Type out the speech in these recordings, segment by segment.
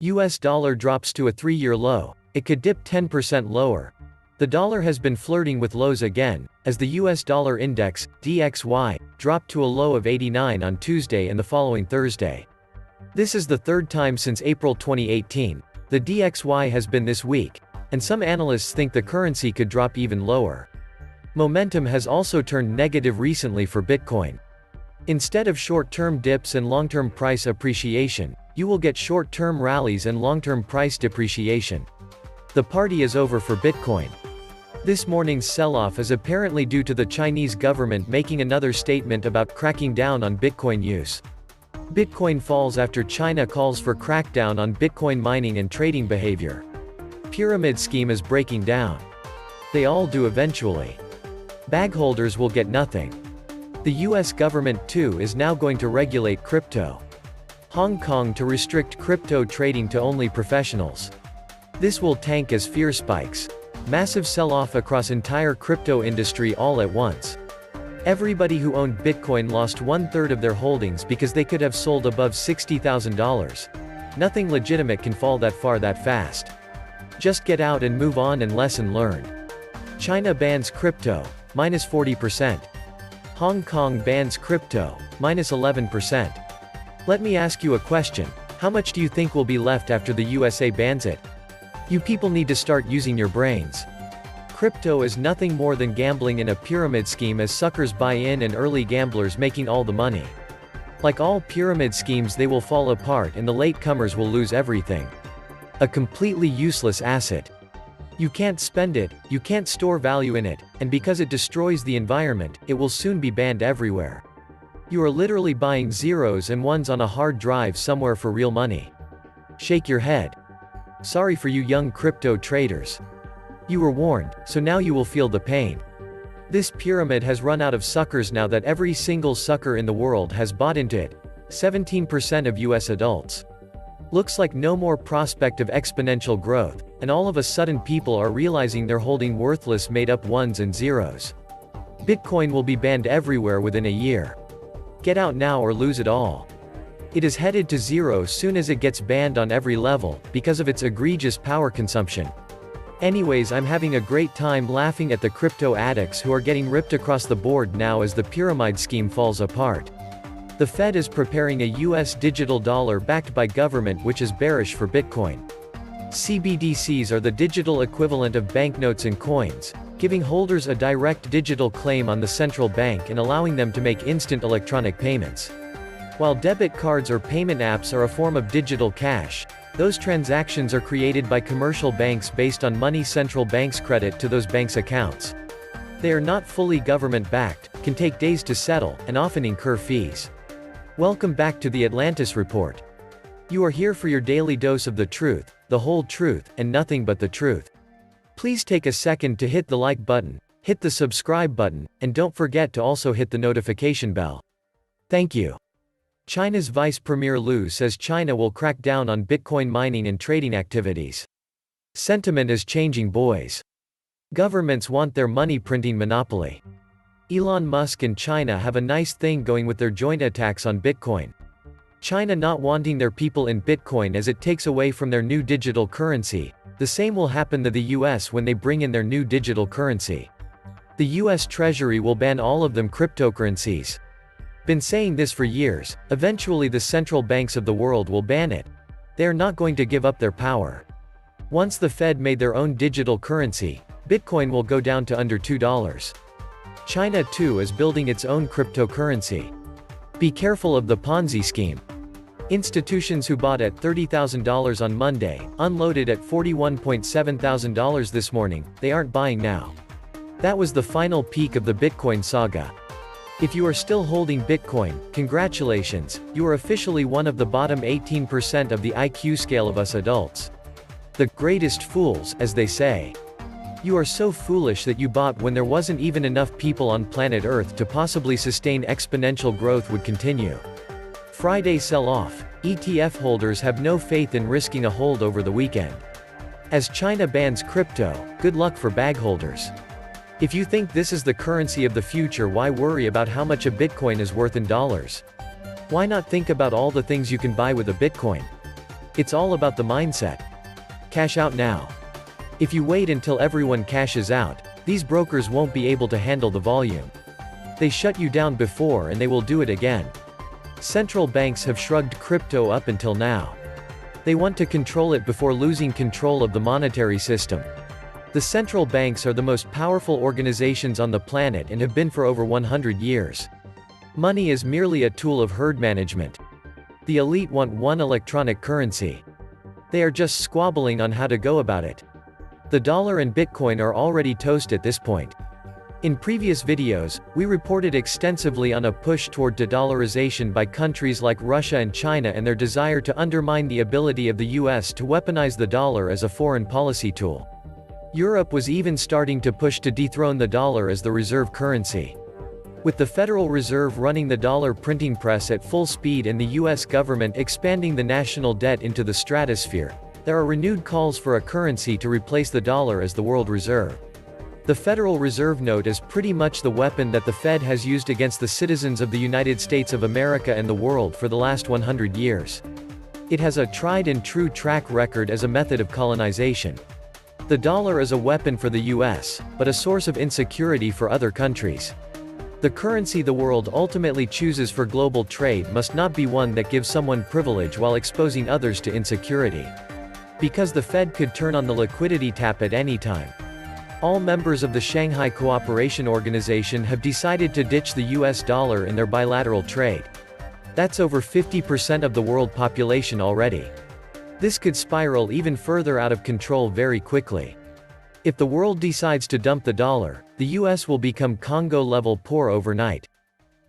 US dollar drops to a 3-year low. It could dip 10% lower. The dollar has been flirting with lows again, as the US dollar index, DXY, dropped to a low of 89 on Tuesday and the following Thursday. This is the third time since April 2018 the DXY has been this weak, and some analysts think the currency could drop even lower. Momentum has also turned negative recently for Bitcoin. Instead of short-term dips and long-term price appreciation, you will get short-term rallies and long-term price depreciation. The party is over for Bitcoin. This morning's sell-off is apparently due to the Chinese government making another statement about cracking down on Bitcoin use. Bitcoin falls after China calls for crackdown on Bitcoin mining and trading behavior. Pyramid scheme is breaking down. They all do eventually. Bag holders will get nothing. The US government too is now going to regulate crypto. Hong Kong to restrict crypto trading to only professionals. This will tank as fear spikes. Massive sell-off across entire crypto industry all at once. Everybody who owned Bitcoin lost 1/3 of their holdings because they could have sold above $60,000. Nothing legitimate can fall that far that fast. Just get out and move on and lesson learned. China bans crypto, minus 40%. Hong Kong bans crypto, minus 11%. Let me ask you a question. How much do you think will be left after the USA bans it? You people need to start using your brains. Crypto is nothing more than gambling in a pyramid scheme as suckers buy in and early gamblers making all the money. Like all pyramid schemes, they will fall apart and the latecomers will lose everything. A completely useless asset. You can't spend it, you can't store value in it, and because it destroys the environment, it will soon be banned everywhere. You are literally buying zeros and ones on a hard drive somewhere for real money. Shake your head. Sorry for you young crypto traders. You were warned, so now you will feel the pain. This pyramid has run out of suckers now that every single sucker in the world has bought into it. 17% of US adults. Looks like no more prospect of exponential growth, and all of a sudden people are realizing they're holding worthless made-up ones and zeros. Bitcoin will be banned everywhere within a year. Get out now or lose it all. It is headed to zero soon as it gets banned on every level, because of its egregious power consumption. Anyways, I'm having a great time laughing at the crypto addicts who are getting ripped across the board now as the pyramid scheme falls apart. The Fed is preparing a US digital dollar backed by government which is bearish for Bitcoin. CBDCs are the digital equivalent of banknotes and coins, giving holders a direct digital claim on the central bank and allowing them to make instant electronic payments. While debit cards or payment apps are a form of digital cash, those transactions are created by commercial banks based on money central banks credit to those banks' accounts. They are not fully government-backed, can take days to settle, and often incur fees. Welcome back to the Atlantis Report. You are here for your daily dose of the truth, the whole truth, and nothing but the truth. Please take a second to hit the like button, hit the subscribe button, and don't forget to also hit the notification bell. Thank you. China's Vice Premier Liu says China will crack down on Bitcoin mining and trading activities. Sentiment is changing, boys. Governments want their money printing monopoly. Elon Musk and China have a nice thing going with their joint attacks on Bitcoin. China not wanting their people in Bitcoin as it takes away from their new digital currency. The same will happen to the US when they bring in their new digital currency. The US Treasury will ban all of them cryptocurrencies. Been saying this for years, eventually the central banks of the world will ban it. They are not going to give up their power. Once the Fed made their own digital currency, Bitcoin will go down to under $2. China too is building its own cryptocurrency. Be careful of the Ponzi scheme. Institutions who bought at $30,000 on Monday, unloaded at $41,700 this morning, they aren't buying now. That was the final peak of the Bitcoin saga. If you are still holding Bitcoin, congratulations, you are officially one of the bottom 18% of the IQ scale of us adults. The greatest fools, as they say. You are so foolish that you bought when there wasn't even enough people on planet Earth to possibly sustain exponential growth would continue. Friday sell-off. ETF holders have no faith in risking a hold over the weekend. As China bans crypto, good luck for bag holders. If you think this is the currency of the future, why worry about how much a Bitcoin is worth in dollars? Why not think about all the things you can buy with a Bitcoin? It's all about the mindset. Cash out now. If you wait until everyone cashes out, these brokers won't be able to handle the volume. They shut you down before and they will do it again. Central banks have shrugged crypto up until now. They want to control it before losing control of the monetary system. The central banks are the most powerful organizations on the planet and have been for over 100 years. Money is merely a tool of herd management. The elite want one electronic currency. They are just squabbling on how to go about it. The dollar and Bitcoin are already toast at this point. In previous videos, we reported extensively on a push toward de-dollarization by countries like Russia and China and their desire to undermine the ability of the US to weaponize the dollar as a foreign policy tool. Europe was even starting to push to dethrone the dollar as the reserve currency. With the Federal Reserve running the dollar printing press at full speed and the US government expanding the national debt into the stratosphere, there are renewed calls for a currency to replace the dollar as the world reserve. The Federal Reserve note is pretty much the weapon that the Fed has used against the citizens of the United States of America and the world for the last 100 years. It has a tried and true track record as a method of colonization. The dollar is a weapon for the US, but a source of insecurity for other countries. The currency the world ultimately chooses for global trade must not be one that gives someone privilege while exposing others to insecurity. Because the Fed could turn on the liquidity tap at any time. All members of the Shanghai Cooperation Organization have decided to ditch the US dollar in their bilateral trade. That's over 50% of the world population already. This could spiral even further out of control very quickly. If the world decides to dump the dollar, the US will become Congo-level poor overnight.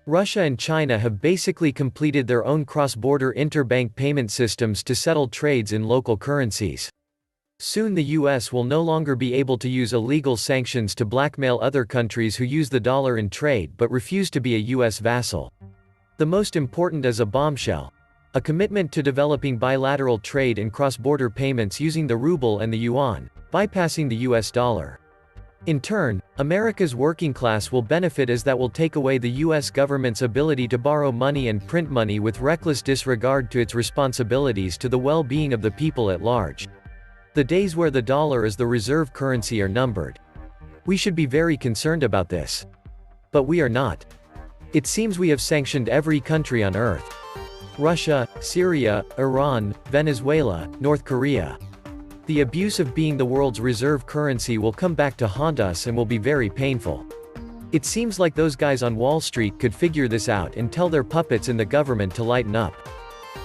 Russia and China have basically completed their own cross-border interbank payment systems to settle trades in local currencies. Soon the US will no longer be able to use illegal sanctions to blackmail other countries who use the dollar in trade but refuse to be a US vassal. The most important is a bombshell. A commitment to developing bilateral trade and cross-border payments using the ruble and the yuan, bypassing the US dollar. In turn, America's working class will benefit as that will take away the US government's ability to borrow money and print money with reckless disregard to its responsibilities to the well-being of the people at large. The days where the dollar is the reserve currency are numbered. We should be very concerned about this. But we are not. It seems we have sanctioned every country on earth. Russia, Syria, Iran, Venezuela, North Korea. The abuse of being the world's reserve currency will come back to haunt us and will be very painful. It seems like those guys on Wall Street could figure this out and tell their puppets in the government to lighten up.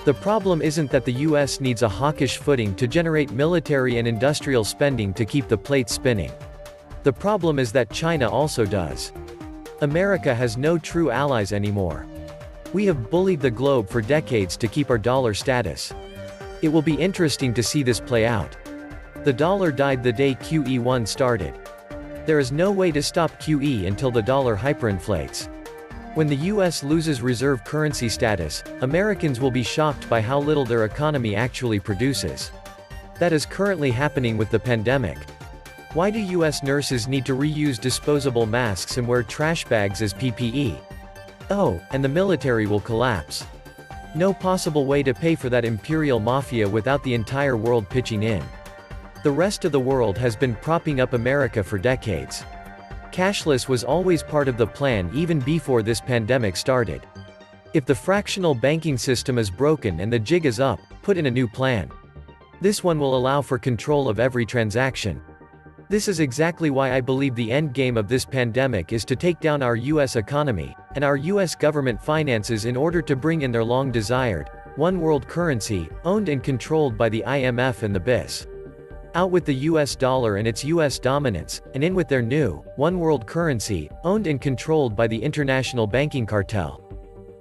The problem isn't that the US needs a hawkish footing to generate military and industrial spending to keep the plates spinning. The problem is that China also does. America has no true allies anymore. We have bullied the globe for decades to keep our dollar status. It will be interesting to see this play out. The dollar died the day QE1 started. There is no way to stop QE until the dollar hyperinflates. When the US loses reserve currency status, Americans will be shocked by how little their economy actually produces. That is currently happening with the pandemic. Why do US nurses need to reuse disposable masks and wear trash bags as PPE? Oh, and the military will collapse. No possible way to pay for that imperial mafia without the entire world pitching in. The rest of the world has been propping up America for decades. Cashless was always part of the plan even before this pandemic started. If the fractional banking system is broken and the jig is up, put in a new plan. This one will allow for control of every transaction. This is exactly why I believe the end game of this pandemic is to take down our US economy, and our US government finances in order to bring in their long-desired, one world currency, owned and controlled by the IMF and the BIS. Out with the US dollar and its US dominance, and in with their new, one world currency, owned and controlled by the international banking cartel.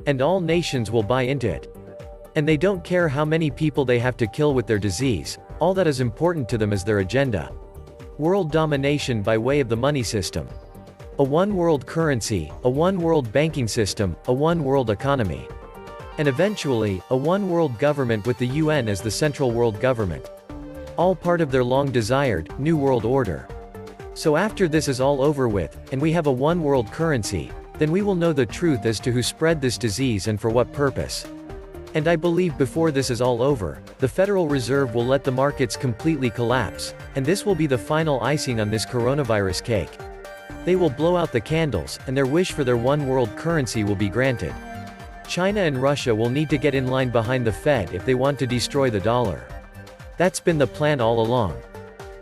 And all nations will buy into it. And they don't care how many people they have to kill with their disease, all that is important to them is their agenda. World domination by way of the money system. A one world currency, a one world banking system, a one world economy. And eventually, a one world government with the UN as the central world government. All part of their long-desired, new world order. So after this is all over with, and we have a one world currency, then we will know the truth as to who spread this disease and for what purpose. And I believe before this is all over, the Federal Reserve will let the markets completely collapse, and this will be the final icing on this coronavirus cake. They will blow out the candles, and their wish for their one world currency will be granted. China and Russia will need to get in line behind the Fed if they want to destroy the dollar. That's been the plan all along.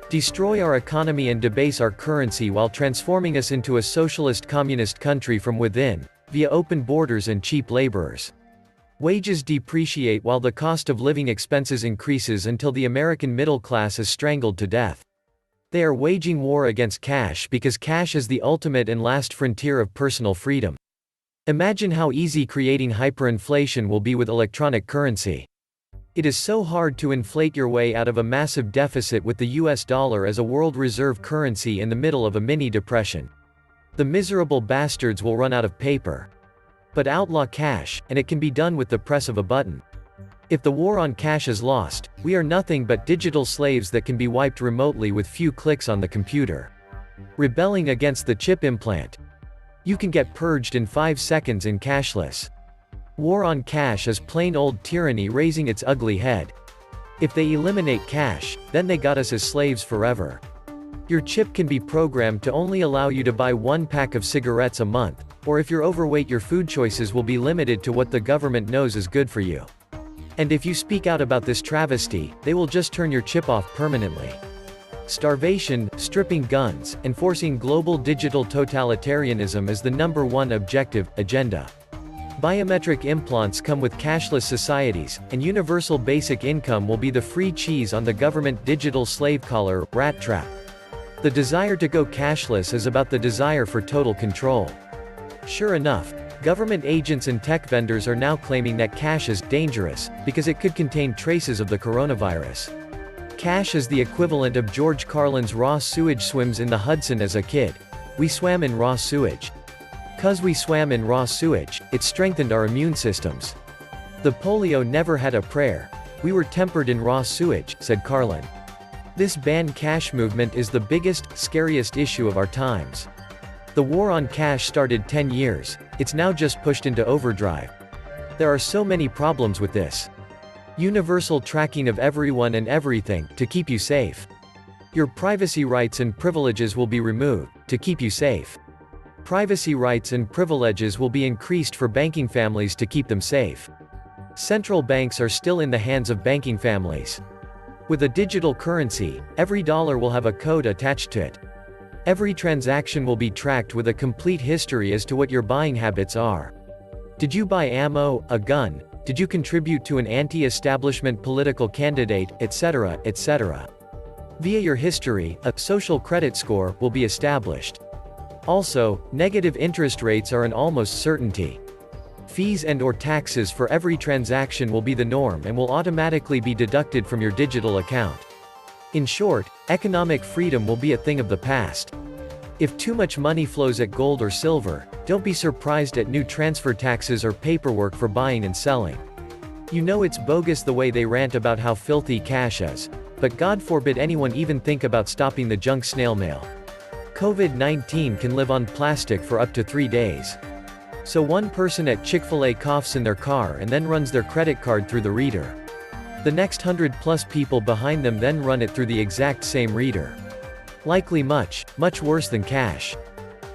Destroy our economy and debase our currency while transforming us into a socialist communist country from within, via open borders and cheap laborers. Wages depreciate while the cost of living expenses increases until the American middle class is strangled to death. They are waging war against cash because cash is the ultimate and last frontier of personal freedom. Imagine how easy creating hyperinflation will be with electronic currency. It is so hard to inflate your way out of a massive deficit with the US dollar as a world reserve currency in the middle of a mini-depression. The miserable bastards will run out of paper. But outlaw cash, and it can be done with the press of a button. If the war on cash is lost, we are nothing but digital slaves that can be wiped remotely with few clicks on the computer. Rebelling against the chip implant. You can get purged in 5 seconds in cashless. War on cash is plain old tyranny raising its ugly head. If they eliminate cash, then they got us as slaves forever. Your chip can be programmed to only allow you to buy 1 pack of cigarettes a month, or if you're overweight your food choices will be limited to what the government knows is good for you. And if you speak out about this travesty, they will just turn your chip off permanently. Starvation, stripping guns, and forcing global digital totalitarianism is the #1 agenda. Biometric implants come with cashless societies, and universal basic income will be the free cheese on the government digital slave collar, rat trap. The desire to go cashless is about the desire for total control. Sure enough, government agents and tech vendors are now claiming that cash is dangerous, because it could contain traces of the coronavirus. Cash is the equivalent of George Carlin's raw sewage swims in the Hudson as a kid. We swam in raw sewage. 'Cause we swam in raw sewage, it strengthened our immune systems. The polio never had a prayer. We were tempered in raw sewage, said Carlin. This ban cash movement is the biggest, scariest issue of our times. The war on cash started 10 years, it's now just pushed into overdrive. There are so many problems with this. Universal tracking of everyone and everything, to keep you safe. Your privacy rights and privileges will be removed, to keep you safe. Privacy rights and privileges will be increased for banking families to keep them safe. Central banks are still in the hands of banking families. With a digital currency, every dollar will have a code attached to it. Every transaction will be tracked with a complete history as to what your buying habits are. Did you buy ammo, a gun? Did you contribute to an anti-establishment political candidate, etc., etc.? Via your history, a social credit score will be established. Also, negative interest rates are an almost certainty. Fees and/or taxes for every transaction will be the norm and will automatically be deducted from your digital account. In short, economic freedom will be a thing of the past. If too much money flows at gold or silver, don't be surprised at new transfer taxes or paperwork for buying and selling. You know it's bogus the way they rant about how filthy cash is, but God forbid anyone even think about stopping the junk snail mail. COVID-19 can live on plastic for up to 3 days. So one person at Chick-fil-A coughs in their car and then runs their credit card through the reader. The next 100+ people behind them then run it through the exact same reader. Likely much, much worse than cash.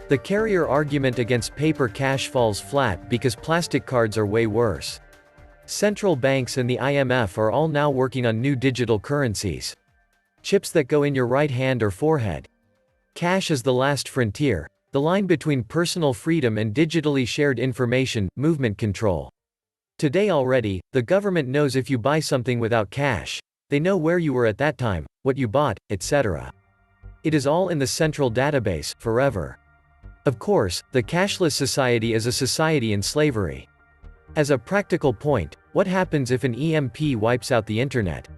The carrier argument against paper cash falls flat because plastic cards are way worse. Central banks and the IMF are all now working on new digital currencies. Chips that go in your right hand or forehead. Cash is the last frontier, the line between personal freedom and digitally shared information, movement control. Today already, the government knows if you buy something without cash. They know where you were at that time, what you bought, etc. It is all in the central database, forever. Of course, the cashless society is a society in slavery. As a practical point, what happens if an EMP wipes out the internet?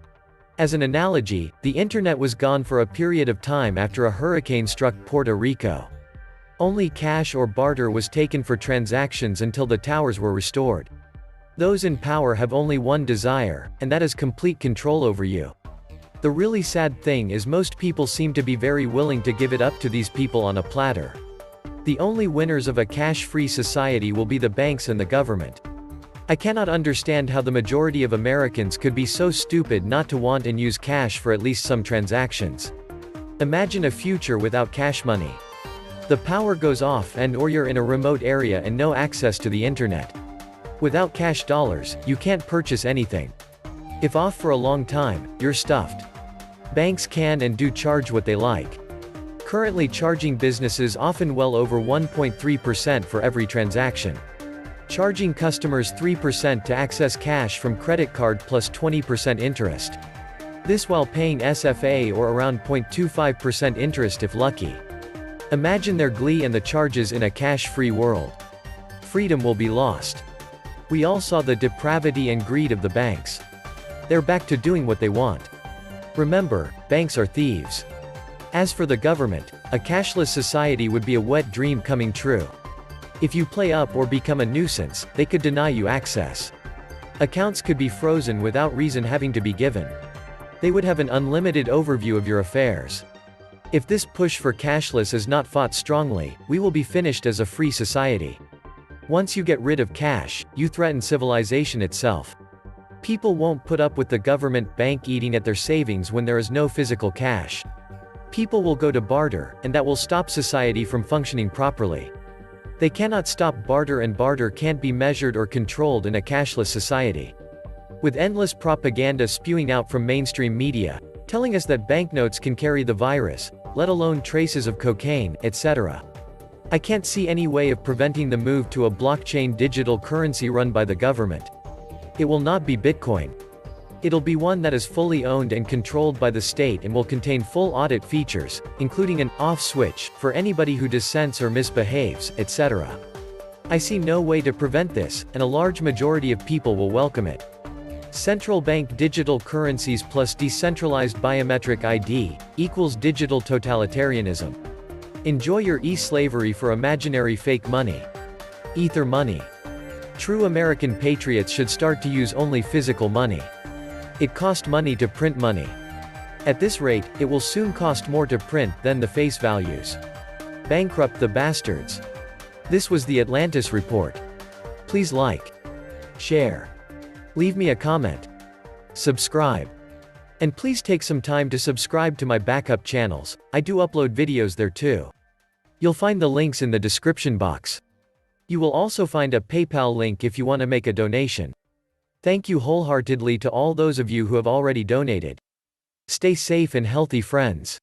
As an analogy, the internet was gone for a period of time after a hurricane struck Puerto Rico. Only cash or barter was taken for transactions until the towers were restored. Those in power have only one desire, and that is complete control over you. The really sad thing is most people seem to be very willing to give it up to these people on a platter. The only winners of a cash-free society will be the banks and the government. I cannot understand how the majority of Americans could be so stupid not to want and use cash for at least some transactions. Imagine a future without cash money. The power goes off or you're in a remote area and no access to the internet. Without cash dollars, you can't purchase anything. If off for a long time, you're stuffed. Banks can and do charge what they like. Currently charging businesses often well over 1.3% for every transaction. Charging customers 3% to access cash from credit card plus 20% interest. This while paying SFA or around 0.25% interest if lucky. Imagine their glee and the charges in a cash-free world. Freedom will be lost. We all saw the depravity and greed of the banks. They're back to doing what they want. Remember, banks are thieves. As for the government, a cashless society would be a wet dream coming true. If you play up or become a nuisance, they could deny you access. Accounts could be frozen without reason having to be given. They would have an unlimited overview of your affairs. If this push for cashless is not fought strongly, we will be finished as a free society. Once you get rid of cash, you threaten civilization itself. People won't put up with the government bank eating at their savings when there is no physical cash. People will go to barter, and that will stop society from functioning properly. They cannot stop barter, and barter can't be measured or controlled in a cashless society. With endless propaganda spewing out from mainstream media, telling us that banknotes can carry the virus, let alone traces of cocaine, etc. I can't see any way of preventing the move to a blockchain digital currency run by the government. It will not be Bitcoin. It'll be one that is fully owned and controlled by the state and will contain full audit features, including an off switch for anybody who dissents or misbehaves, etc. I see no way to prevent this, and a large majority of people will welcome it. Central bank digital currencies plus decentralized biometric ID equals digital totalitarianism. Enjoy your e-slavery for imaginary fake money. Ether money. True American patriots should start to use only physical money. It cost money to print money. At this rate, it will soon cost more to print than the face values. Bankrupt the bastards. This was the Atlantis Report. Please like, share, leave me a comment, subscribe. And please take some time to subscribe to my backup channels. I do upload videos there too. You'll find the links in the description box. You will also find a PayPal link if you want to make a donation. Thank you wholeheartedly to all those of you who have already donated. Stay safe and healthy, friends.